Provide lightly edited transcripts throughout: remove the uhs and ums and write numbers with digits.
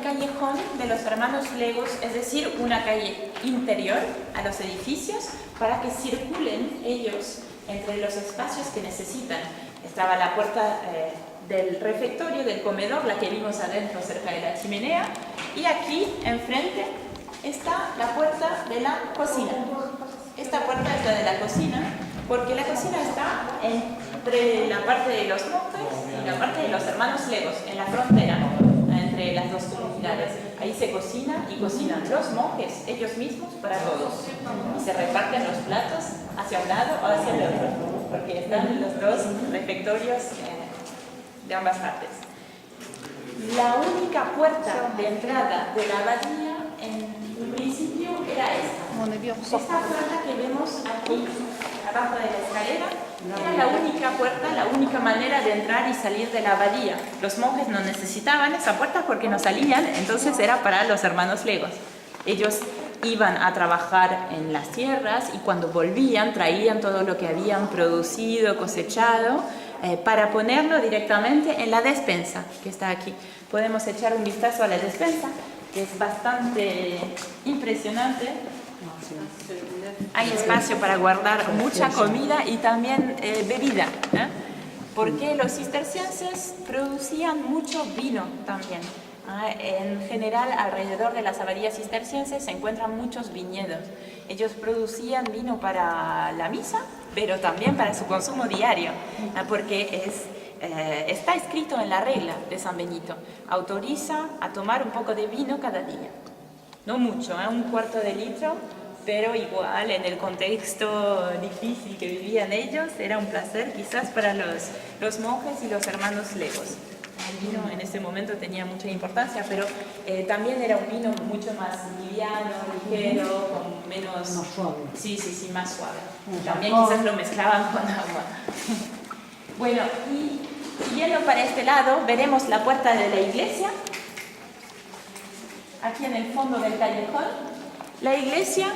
callejón de los hermanos Legos, es decir, una calle interior a los edificios para que circulen ellos entre los espacios que necesitan. Estaba la puerta del refectorio, del comedor, la que vimos adentro cerca de la chimenea, y aquí enfrente está la puerta de la cocina. Esta puerta es la de la cocina, porque la cocina está entre la parte de los monjes y la parte de los hermanos Legos, en la frontera, entre las dos comunidades. Ahí se cocina y cocinan los monjes, ellos mismos, para todos. Y se reparten los platos hacia un lado o hacia el otro, porque están los dos refectorios de ambas partes. La única puerta de entrada de la abadía en un principio era esta. Esta puerta que vemos aquí abajo de la escalera era la única puerta, la única manera de entrar y salir de la abadía. Los monjes no necesitaban esa puerta porque no salían, entonces era para los hermanos Legos. Ellos iban a trabajar en las tierras y cuando volvían traían todo lo que habían producido, cosechado, para ponerlo directamente en la despensa que está aquí. Podemos echar un vistazo a la despensa, que es bastante impresionante. Hay espacio para guardar mucha comida y también bebida, porque los cistercienses producían mucho vino también. En general, alrededor de las abadías cistercienses se encuentran muchos viñedos. Ellos producían vino para la misa, pero también para su consumo diario, porque está escrito en la regla de San Benito. Autoriza a tomar un poco de vino cada día. No mucho, un cuarto de litro, pero igual en el contexto difícil que vivían ellos, era un placer quizás para los monjes y los hermanos Legos. El vino en ese momento tenía mucha importancia, pero también era un vino mucho más liviano, ligero, con menos... Más suave. Sí, más suave. También quizás lo mezclaban con agua. Bueno, y siguiendo para este lado, veremos la puerta de la iglesia, aquí en el fondo del callejón. La iglesia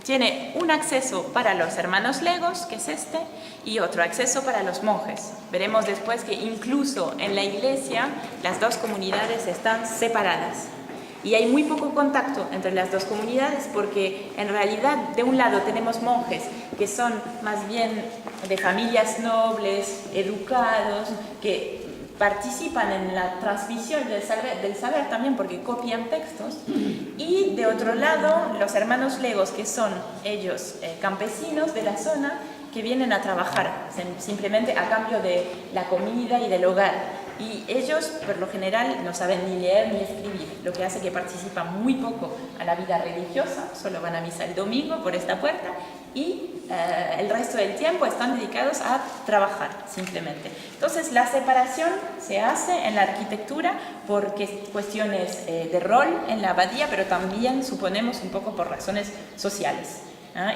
tiene un acceso para los hermanos Legos, que es este, y otro acceso para los monjes. Veremos después que incluso en la iglesia las dos comunidades están separadas. Y hay muy poco contacto entre las dos comunidades porque en realidad de un lado tenemos monjes que son más bien de familias nobles, educados, que participan en la transmisión del saber también porque copian textos, y de otro lado los hermanos Legos, que son ellos campesinos de la zona que vienen a trabajar simplemente a cambio de la comida y del hogar. Y ellos, por lo general, no saben ni leer ni escribir, lo que hace que participan muy poco a la vida religiosa, solo van a misa el domingo por esta puerta y el resto del tiempo están dedicados a trabajar, simplemente. Entonces, la separación se hace en la arquitectura por cuestiones de rol en la abadía, pero también, suponemos, un poco por razones sociales.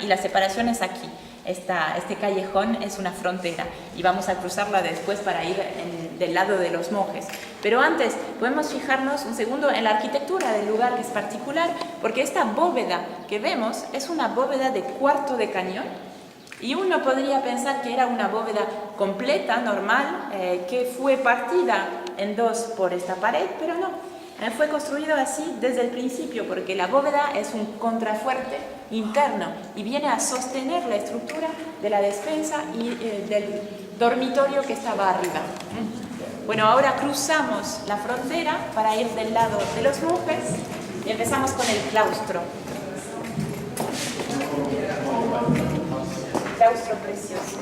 Y la separación es aquí. Este callejón es una frontera y vamos a cruzarla después para ir del lado de los monjes. Pero antes podemos fijarnos un segundo en la arquitectura del lugar, que es particular, porque esta bóveda que vemos es una bóveda de cuarto de cañón y uno podría pensar que era una bóveda completa, normal, que fue partida en dos por esta pared, pero no. Fue construido así desde el principio porque la bóveda es un contrafuerte interno y viene a sostener la estructura de la despensa y del dormitorio que estaba arriba. Bueno, ahora cruzamos la frontera para ir del lado de los monjes y empezamos con el claustro. Claustro precioso.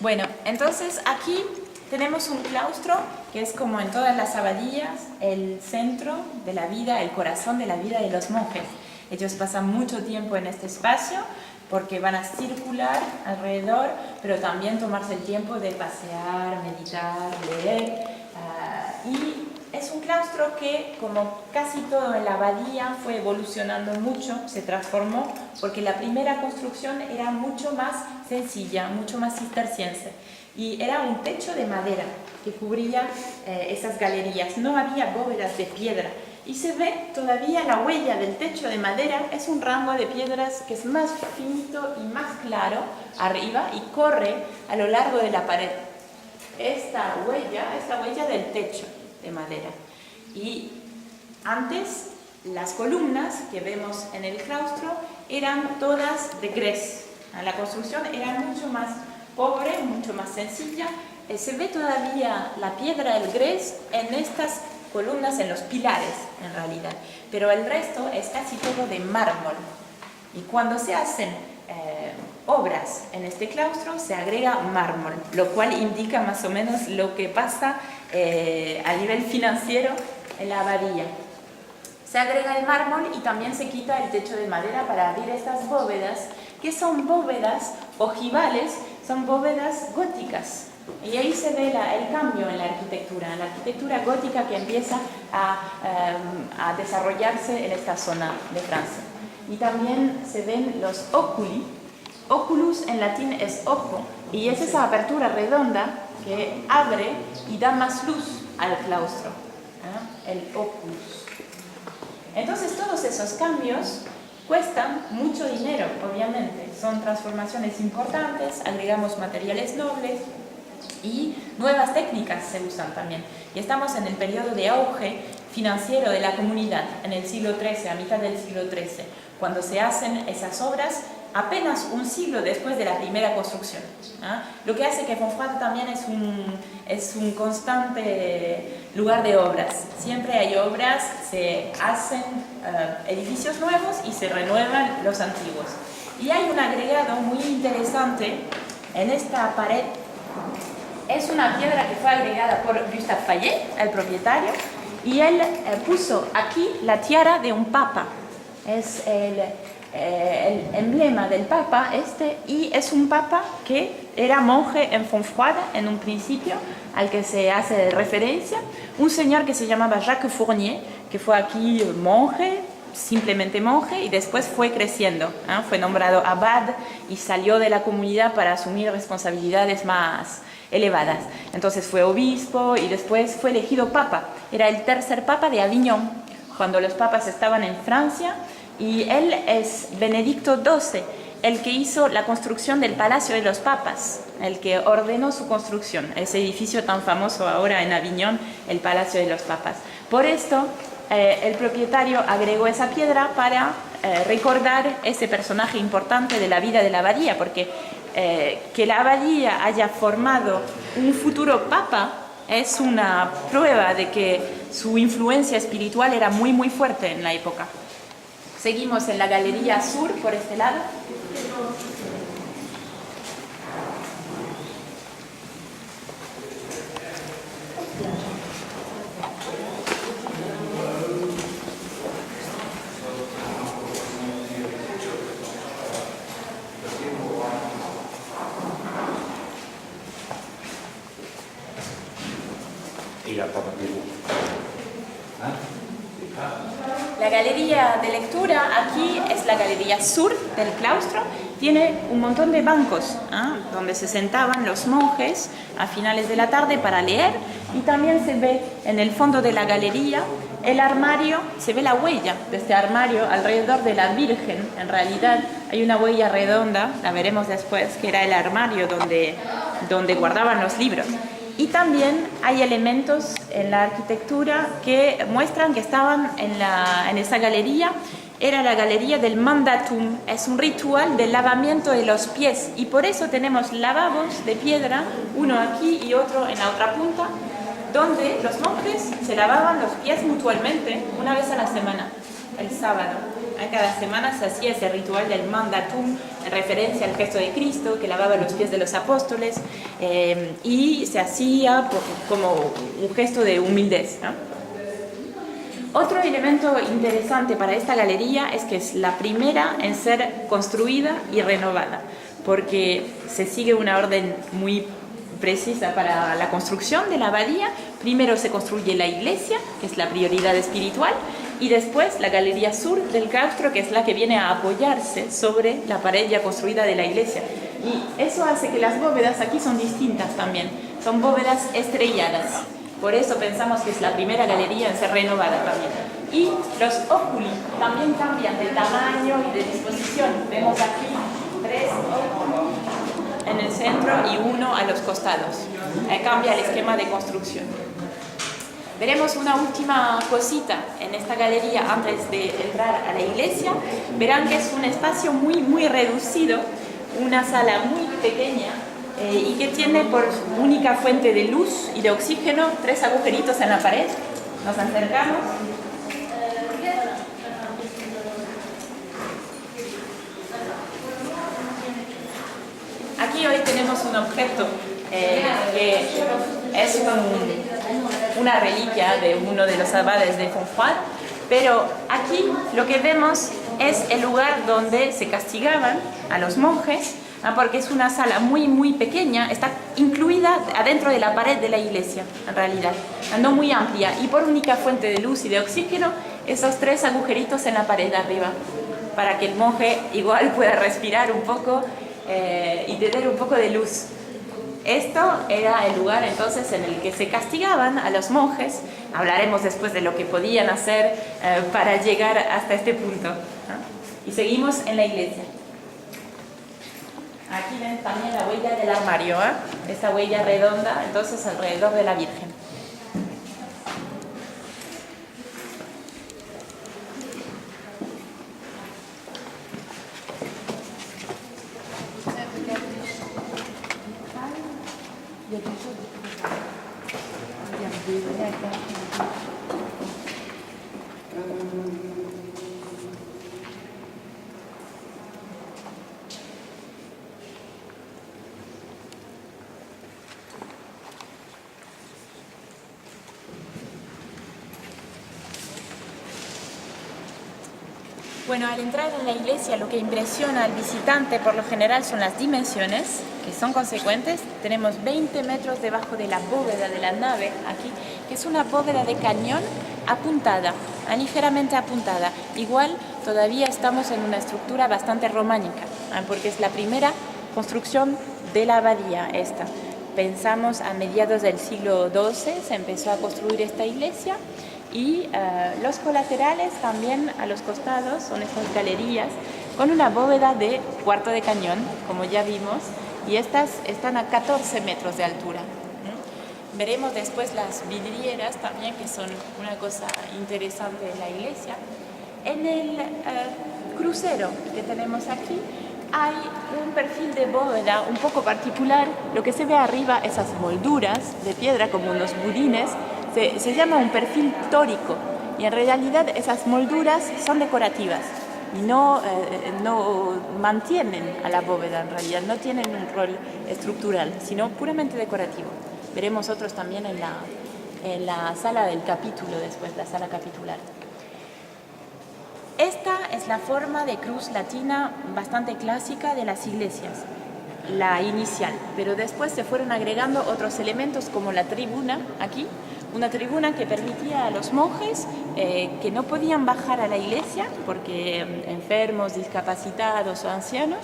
Bueno, entonces aquí tenemos un claustro que es como en todas las abadías, el centro de la vida, el corazón de la vida de los monjes. Ellos pasan mucho tiempo en este espacio porque van a circular alrededor, pero también tomarse el tiempo de pasear, meditar, leer. Y es un claustro que, como casi todo en la abadía, fue evolucionando mucho, se transformó, porque la primera construcción era mucho más sencilla, mucho más cisterciense. Y era un techo de madera que cubría esas galerías, no había bóvedas de piedra. Y se ve todavía la huella del techo de madera, es un rango de piedras que es más finito y más claro arriba y corre a lo largo de la pared. Esta huella es la huella del techo de madera. Y antes las columnas que vemos en el claustro eran todas de gres. La construcción era mucho más pobre, mucho más sencilla. Se ve todavía la piedra, el gres, en estas columnas, en los pilares en realidad, pero el resto es casi todo de mármol. Y cuando se hacen obras en este claustro se agrega mármol, lo cual indica más o menos lo que pasa a nivel financiero en la abadía. Se agrega el mármol y también se quita el techo de madera para abrir estas bóvedas, que son bóvedas ojivales, son bóvedas góticas. Y ahí se ve el cambio en la arquitectura gótica que empieza a desarrollarse en esta zona de Francia. Y también se ven los óculi. Oculus en latín es ojo, y es esa apertura redonda que abre y da más luz al claustro, el oculus. Entonces todos esos cambios cuestan mucho dinero, obviamente. Son transformaciones importantes, agregamos materiales nobles, y nuevas técnicas se usan también. Y estamos en el periodo de auge financiero de la comunidad, en el siglo XIII, a mitad del siglo XIII, cuando se hacen esas obras apenas un siglo después de la primera construcción. Lo que hace que Fontfroide también es un constante lugar de obras. Siempre hay obras, se hacen edificios nuevos y se renuevan los antiguos. Y hay un agregado muy interesante en esta pared. Es una piedra que fue agregada por Gustave Fayet, el propietario, y él puso aquí la tiara de un papa. Es el emblema del papa y es un papa que era monje en Fontfroide en un principio, al que se hace referencia, un señor que se llamaba Jacques Fournier, que fue aquí monje, simplemente monje, y después fue creciendo, fue nombrado abad y salió de la comunidad para asumir responsabilidades más elevadas. Entonces fue obispo y después fue elegido papa. Era el tercer papa de Aviñón, cuando los papas estaban en Francia, y él es Benedicto XII, el que hizo la construcción del Palacio de los Papas, el que ordenó su construcción, ese edificio tan famoso ahora en Aviñón, el Palacio de los Papas. Por esto, el propietario agregó esa piedra para recordar ese personaje importante de la vida de la abadía, porque que la abadía haya formado un futuro papa es una prueba de que su influencia espiritual era muy muy fuerte en la época. Seguimos en la galería sur por este lado. La galería de lectura aquí es la galería sur del claustro. Tiene un montón de bancos donde se sentaban los monjes a finales de la tarde para leer, y también se ve en el fondo de la galería el armario, se ve la huella de este armario alrededor de la Virgen. En realidad hay una huella redonda, la veremos después, que era el armario donde guardaban los libros. Y también hay elementos en la arquitectura que muestran que estaban en esa galería. Era la galería del mandatum, es un ritual de lavamiento de los pies, y por eso tenemos lavabos de piedra, uno aquí y otro en la otra punta, donde los monjes se lavaban los pies mutuamente una vez a la semana, el sábado. Cada semana se hacía ese ritual del mandatum en referencia al gesto de Cristo que lavaba los pies de los apóstoles, y se hacía como un gesto de humildad, ¿no? Otro elemento interesante para esta galería es que es la primera en ser construida y renovada, porque se sigue una orden muy precisa para la construcción de la abadía. Primero se construye la iglesia, que es la prioridad espiritual, y después la galería sur del claustro, que es la que viene a apoyarse sobre la pared ya construida de la iglesia. Y eso hace que las bóvedas aquí son distintas también, son bóvedas estrelladas. Por eso pensamos que es la primera galería en ser renovada también. Y los óculi también cambian de tamaño y de disposición. Vemos aquí 3 óculi en el centro y 1 a los costados. Cambia el esquema de construcción. Veremos una última cosita en esta galería antes de entrar a la iglesia. Verán que es un espacio muy reducido, una sala muy pequeña y que tiene por única fuente de luz y de oxígeno 3 agujeritos en la pared. Nos acercamos. Aquí hoy tenemos un objeto que es una reliquia de uno de los abades de Fontfroid, pero aquí lo que vemos es el lugar donde se castigaban a los monjes, porque es una sala muy pequeña, está incluida adentro de la pared de la iglesia, en realidad, no muy amplia, y por única fuente de luz y de oxígeno, esos 3 agujeritos en la pared de arriba, para que el monje igual pueda respirar un poco y tener un poco de luz. Esto era el lugar entonces en el que se castigaban a los monjes. Hablaremos después de lo que podían hacer para llegar hasta este punto, ¿no? Y seguimos en la iglesia. Aquí ven también la huella del armario, esta huella redonda, entonces alrededor de la Virgen. Bueno, al entrar en la iglesia lo que impresiona al visitante por lo general son las dimensiones, que son consecuentes. Tenemos 20 metros debajo de la bóveda de la nave aquí, que es una bóveda de cañón apuntada, ligeramente apuntada. Igual todavía estamos en una estructura bastante románica, porque es la primera construcción de la abadía esta. Pensamos a mediados del siglo XII se empezó a construir esta iglesia. Y los colaterales también a los costados son estas galerías con una bóveda de cuarto de cañón, como ya vimos, y estas están a 14 metros de altura. Veremos después las vidrieras también, que son una cosa interesante de la iglesia. En el crucero que tenemos aquí hay un perfil de bóveda un poco particular. Lo que se ve arriba, esas molduras de piedra como unos budines, se llama un perfil tórico, y en realidad esas molduras son decorativas y no mantienen a la bóveda, en realidad no tienen un rol estructural, sino puramente decorativo. Veremos otros también en la sala del capítulo después, la sala capitular. Esta es la forma de cruz latina bastante clásica de las iglesias, la inicial, pero después se fueron agregando otros elementos como la tribuna aquí, una tribuna que permitía a los monjes que no podían bajar a la iglesia porque enfermos, discapacitados o ancianos,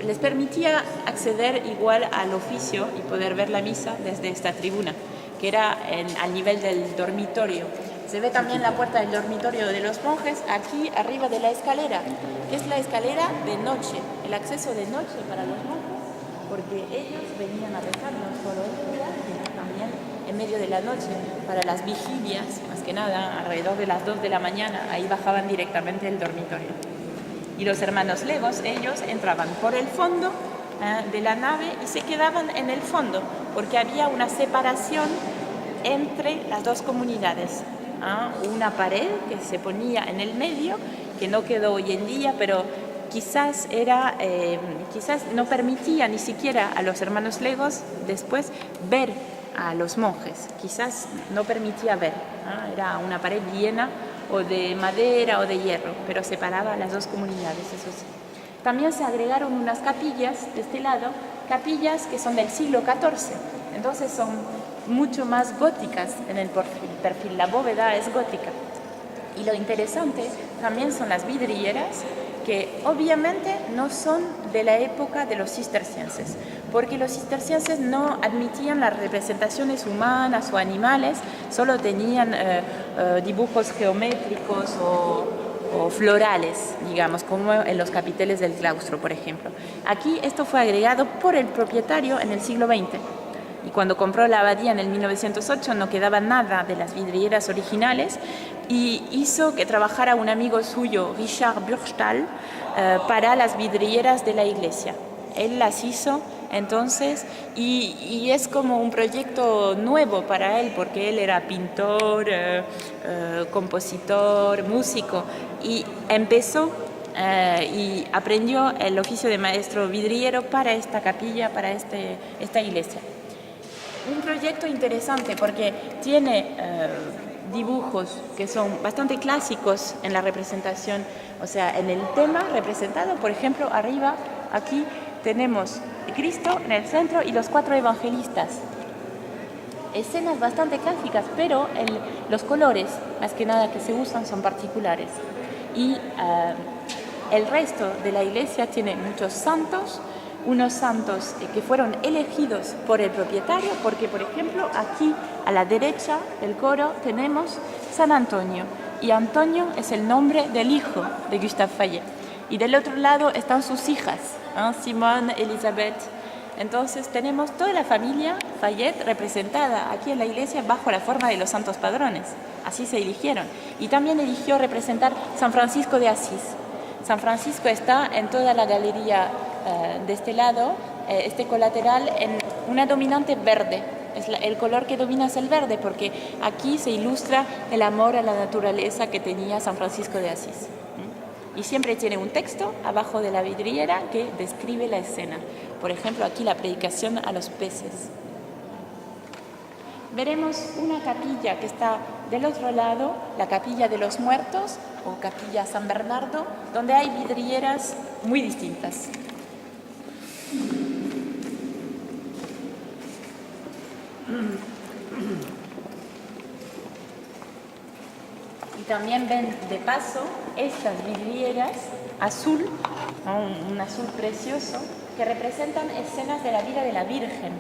les permitía acceder igual al oficio y poder ver la misa desde esta tribuna, que era al nivel del dormitorio. Se ve también la puerta del dormitorio de los monjes aquí arriba de la escalera, que es la escalera de noche, el acceso de noche para los monjes, porque ellos venían a rezar no solo el día, sino también en medio de la noche, para las vigilias, más que nada, alrededor de las 2 de la mañana, ahí bajaban directamente del dormitorio. Y los hermanos legos, ellos entraban por el fondo de la nave y se quedaban en el fondo, porque había una separación entre las dos comunidades. Una pared que se ponía en el medio, que no quedó hoy en día, pero quizás no permitía ni siquiera a los hermanos legos después ver a los monjes, quizás no permitía ver, era una pared llena o de madera o de hierro, pero separaba a las dos comunidades, eso sí. También se agregaron unas capillas de este lado, capillas que son del siglo XIV, entonces son mucho más góticas en el perfil, la bóveda es gótica. Y lo interesante también son las vidrieras, que obviamente no son de la época de los cistercienses, porque los cistercienses no admitían las representaciones humanas o animales, solo tenían dibujos geométricos o florales, digamos, como en los capiteles del claustro, por ejemplo. Aquí esto fue agregado por el propietario en el siglo XX. Y cuando compró la abadía en el 1908 no quedaba nada de las vidrieras originales y hizo que trabajara un amigo suyo, Richard Burchtal, para las vidrieras de la iglesia. Él las hizo entonces y es como un proyecto nuevo para él porque él era pintor, compositor, músico y empezó y aprendió el oficio de maestro vidriero para esta capilla, para esta iglesia. Un proyecto interesante porque tiene dibujos que son bastante clásicos en la representación, o sea, en el tema representado, por ejemplo, arriba, aquí tenemos Cristo en el centro y los 4 evangelistas. Escenas bastante clásicas, pero los colores, más que nada que se usan, son particulares. Y el resto de la iglesia tiene muchos santos, unos santos que fueron elegidos por el propietario, porque por ejemplo aquí a la derecha del coro tenemos San Antonio, y Antonio es el nombre del hijo de Gustave Fayet, y del otro lado están sus hijas, Simone, Elizabeth. Entonces tenemos toda la familia Fayet representada aquí en la iglesia bajo la forma de los santos padrones, así se eligieron, y también eligió representar San Francisco de Asís. San Francisco está en toda la galería de este lado, este colateral, en una dominante verde. El color que domina es el verde porque aquí se ilustra el amor a la naturaleza que tenía San Francisco de Asís. Y siempre tiene un texto abajo de la vidriera que describe la escena. Por ejemplo, aquí la predicación a los peces. Veremos una capilla que está del otro lado, la capilla de los muertos o capilla San Bernardo, donde hay vidrieras muy distintas. Y también ven de paso estas vidrieras azul, un azul precioso, que representan escenas de la vida de la Virgen.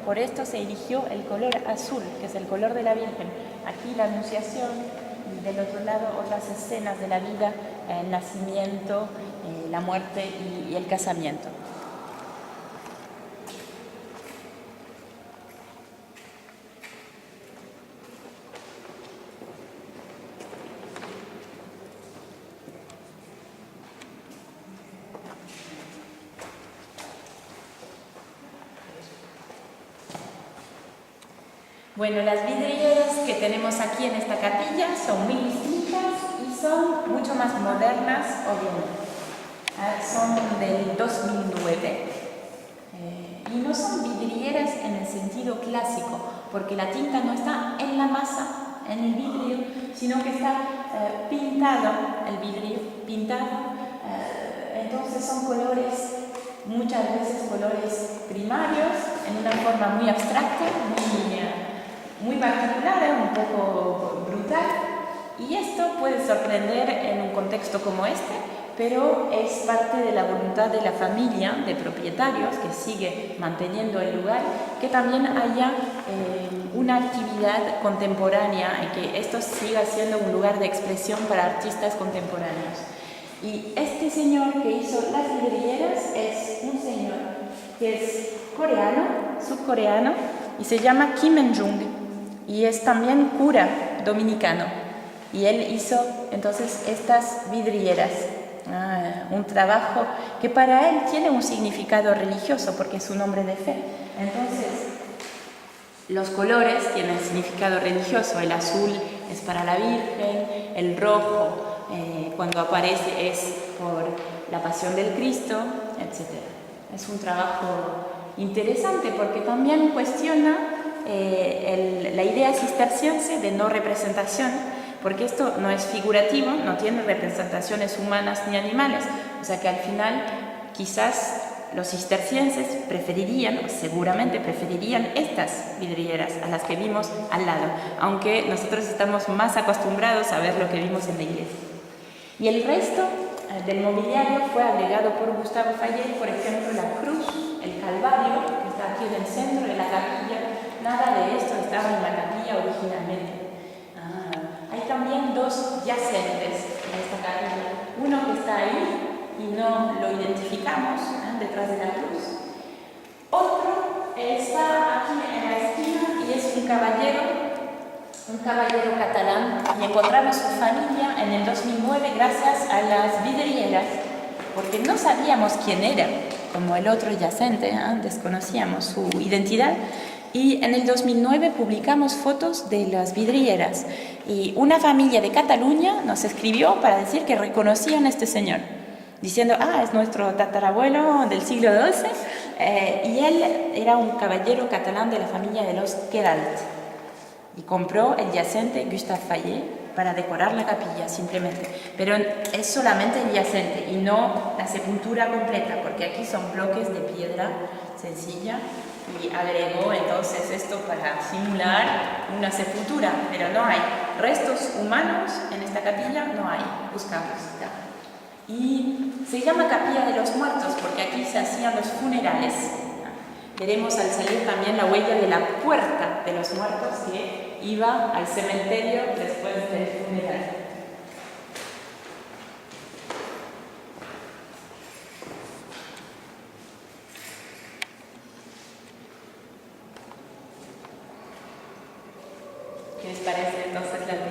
Por esto se eligió el color azul, que es el color de la Virgen. Aquí la Anunciación y del otro lado otras escenas de la vida, el nacimiento, la muerte y el casamiento. Bueno, las vidrieras que tenemos aquí en esta capilla son muy distintas y son mucho más modernas, obviamente. Son del 2009 y no son vidrieras en el sentido clásico, porque la tinta no está en la masa, en el vidrio, sino que está pintado, el vidrio pintado. Entonces son colores, muchas veces colores primarios, en una forma muy abstracta, muy particular, un poco brutal, y esto puede sorprender en un contexto como este, pero es parte de la voluntad de la familia de propietarios que sigue manteniendo el lugar, que también haya una actividad contemporánea y que esto siga siendo un lugar de expresión para artistas contemporáneos. Y este señor que hizo las vidrieras es un señor que es coreano, subcoreano, y se llama Kim En-jung, y es también cura dominicano. Y él hizo entonces estas vidrieras, un trabajo que para él tiene un significado religioso porque es un hombre de fe. Entonces, los colores tienen significado religioso. El azul es para la Virgen, el rojo cuando aparece es por la pasión del Cristo, etc. Es un trabajo interesante porque también cuestiona la idea cisterciense de no representación, porque esto no es figurativo, no tiene representaciones humanas ni animales, o sea que al final quizás los cistercienses preferirían, o seguramente preferirían estas vidrieras a las que vimos al lado, aunque nosotros estamos más acostumbrados a ver lo que vimos en la iglesia. Y el resto del mobiliario fue agregado por Gustavo Fayet, por ejemplo, la cruz, el Calvario, que está aquí en el centro de la capilla. Nada de esto estaba en la capilla originalmente. Hay también dos yacentes en esta capilla. Uno que está ahí y no lo identificamos, detrás de la cruz. Otro está aquí en la esquina y es un caballero catalán, y encontramos su familia en el 2009 gracias a las vidrieras, porque no sabíamos quién era, como el otro yacente, desconocíamos su identidad. Y en el 2009 publicamos fotos de las vidrieras y una familia de Cataluña nos escribió para decir que reconocían a este señor, diciendo, es nuestro tatarabuelo del siglo XII, y él era un caballero catalán de la familia de los Queralt y compró el yacente Gustave Fayet para decorar la capilla simplemente, pero es solamente el yacente y no la sepultura completa, porque aquí son bloques de piedra sencilla y agregó entonces esto para simular una sepultura, pero no hay restos humanos en esta capilla, no hay, buscamos. Y se llama Capilla de los Muertos porque aquí se hacían los funerales. Veremos al salir también la huella de la puerta de los muertos que iba al cementerio después del funeral. ¿Qué les parece entonces la